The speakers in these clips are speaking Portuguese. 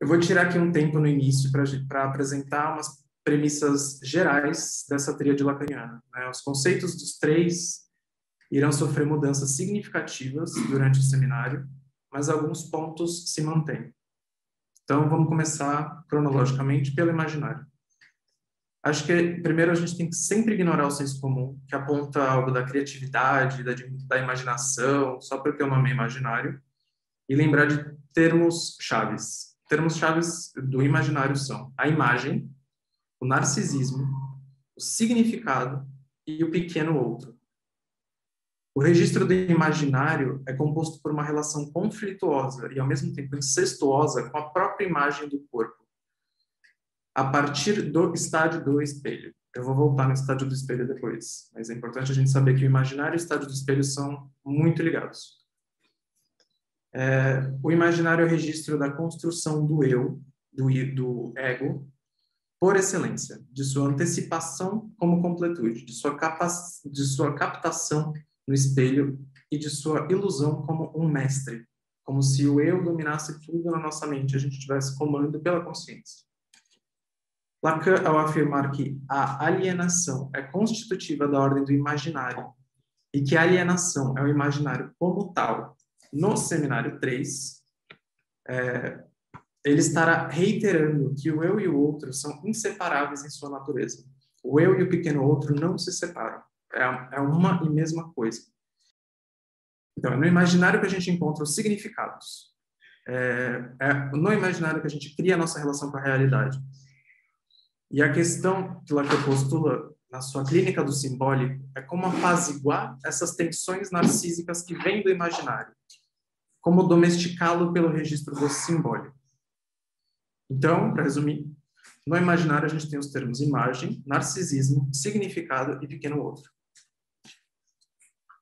Eu vou tirar aqui um tempo no início para apresentar umas premissas gerais dessa tríade lacaniana, né? Os conceitos dos três irão sofrer mudanças significativas durante o seminário, mas alguns pontos se mantêm. Então, vamos começar cronologicamente pelo imaginário. Acho que, primeiro, a gente tem que sempre ignorar o senso comum, que aponta algo da criatividade, da imaginação, só porque o nome é imaginário, e lembrar de termos chaves. Termos chaves do imaginário são a imagem, o narcisismo, o significado e o pequeno outro. O registro do imaginário é composto por uma relação conflituosa e, ao mesmo tempo, incestuosa com a própria imagem do corpo, a partir do estádio do espelho. Eu vou voltar no estádio do espelho depois, mas é importante a gente saber que o imaginário e o estádio do espelho são muito ligados. O imaginário é o registro da construção do eu, do ego, por excelência, de sua antecipação como completude, de sua captação no espelho e de sua ilusão como um mestre, como se o eu dominasse tudo na nossa mente, a gente tivesse comando pela consciência. Lacan, ao afirmar que a alienação é constitutiva da ordem do imaginário e que a alienação é o imaginário como tal, no seminário 3, ele estará reiterando que o eu e o outro são inseparáveis em sua natureza. O eu e o pequeno outro não se separam. É uma e mesma coisa. Então, é no imaginário que a gente encontra os significados. É no imaginário que a gente cria a nossa relação com a realidade. E a questão que Lacan postula na sua clínica do simbólico é como apaziguar essas tensões narcísicas que vêm do imaginário, como domesticá-lo pelo registro do simbólico. Então, para resumir, no imaginário a gente tem os termos imagem, narcisismo, significado e pequeno outro.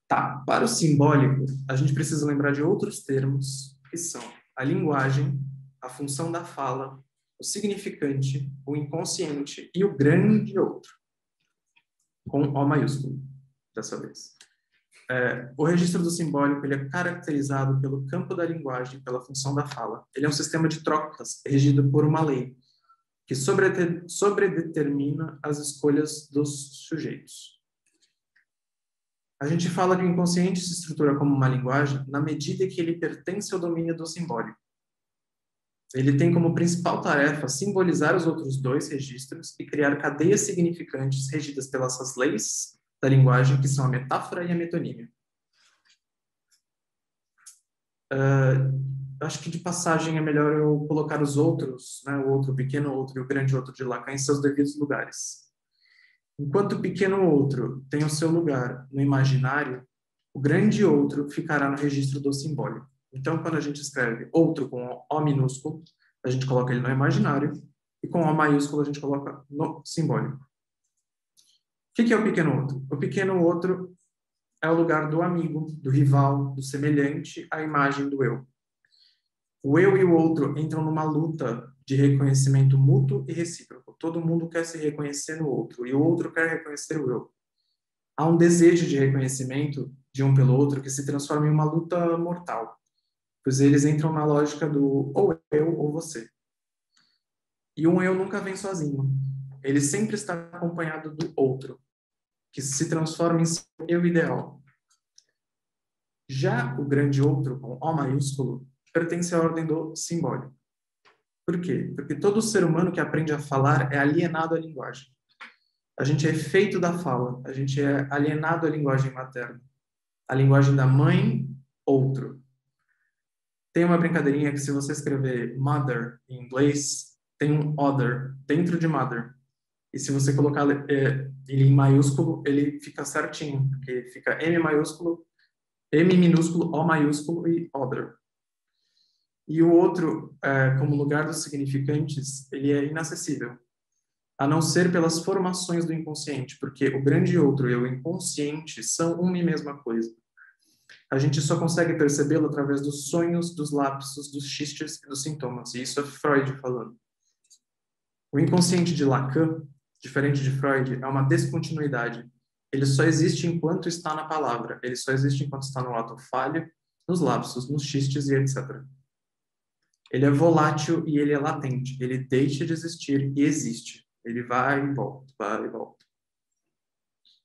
Tá, para o simbólico, a gente precisa lembrar de outros termos que são a linguagem, a função da fala, o significante, o inconsciente e o grande outro, com O maiúsculo, dessa vez. O registro do simbólico ele é caracterizado pelo campo da linguagem, pela função da fala. Ele é um sistema de trocas regido por uma lei que sobredetermina as escolhas dos sujeitos. A gente fala que o inconsciente se estrutura como uma linguagem na medida que ele pertence ao domínio do simbólico. Ele tem como principal tarefa simbolizar os outros dois registros e criar cadeias significantes regidas pelas leis da linguagem, que são a metáfora e a metonímia. Acho que de passagem é melhor eu colocar os outros, né, o outro, o pequeno outro e o grande outro de Lacan em seus devidos lugares. Enquanto o pequeno outro tem o seu lugar no imaginário, o grande outro ficará no registro do simbólico. Então, quando a gente escreve outro com O minúsculo, a gente coloca ele no imaginário, e com O maiúsculo a gente coloca no simbólico. O que é o pequeno outro? O pequeno outro é o lugar do amigo, do rival, do semelhante à imagem do eu. O eu e o outro entram numa luta de reconhecimento mútuo e recíproco. Todo mundo quer se reconhecer no outro, e o outro quer reconhecer o eu. Há um desejo de reconhecimento de um pelo outro que se transforma em uma luta mortal, pois eles entram na lógica do ou eu ou você. E um eu nunca vem sozinho. Ele sempre está acompanhado do outro, que se transforma em seu eu ideal. Já o grande outro, com O maiúsculo, pertence à ordem do simbólico. Por quê? Porque todo ser humano que aprende a falar é alienado à linguagem. A gente é efeito da fala, a gente é alienado à linguagem materna. A linguagem da mãe, outro. Tem uma brincadeirinha que se você escrever mother em inglês, tem um other dentro de mother. E se você colocar ele em maiúsculo, ele fica certinho, porque fica M maiúsculo, M minúsculo, O maiúsculo e other. E o outro, como lugar dos significantes, ele é inacessível, a não ser pelas formações do inconsciente, porque o grande outro e o inconsciente são uma e mesma coisa. A gente só consegue percebê-lo através dos sonhos, dos lapsos, dos xistes e dos sintomas. E isso é Freud falando. O inconsciente de Lacan, diferente de Freud, é uma descontinuidade. Ele só existe enquanto está na palavra. Ele só existe enquanto está no ato falho, nos lapsos, nos xistes e etc. Ele é volátil e ele é latente. Ele deixa de existir e existe. Ele vai e volta, vai e volta.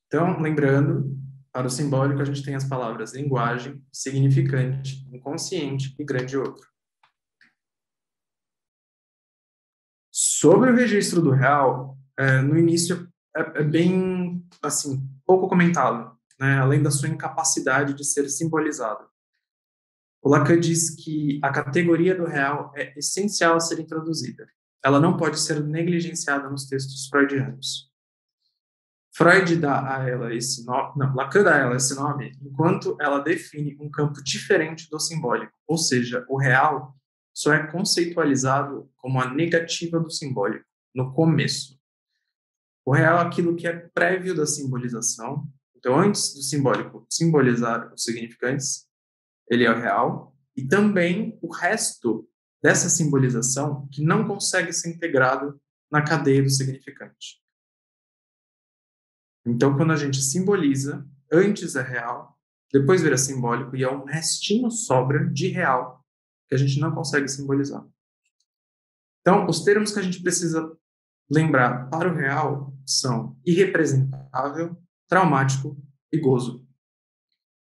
Então, lembrando, para o simbólico a gente tem as palavras linguagem, significante, inconsciente e grande outro. Sobre o registro do real, no início é bem, assim, pouco comentado, né? Além da sua incapacidade de ser simbolizado. O Lacan diz que a categoria do real é essencial a ser introduzida. Ela não pode ser negligenciada nos textos freudianos. Freud dá a ela esse nome, não, Lacan dá a ela esse nome enquanto ela define um campo diferente do simbólico, ou seja, o real só é conceitualizado como a negativa do simbólico, no começo. O real é aquilo que é prévio da simbolização. Então, antes do simbólico simbolizar os significantes, ele é o real, e também o resto dessa simbolização que não consegue ser integrado na cadeia do significante. Então, quando a gente simboliza, antes é real, depois vira simbólico, e é um restinho sobra de real que a gente não consegue simbolizar. Então, os termos que a gente precisa lembrar para o real são irrepresentável, traumático e gozo.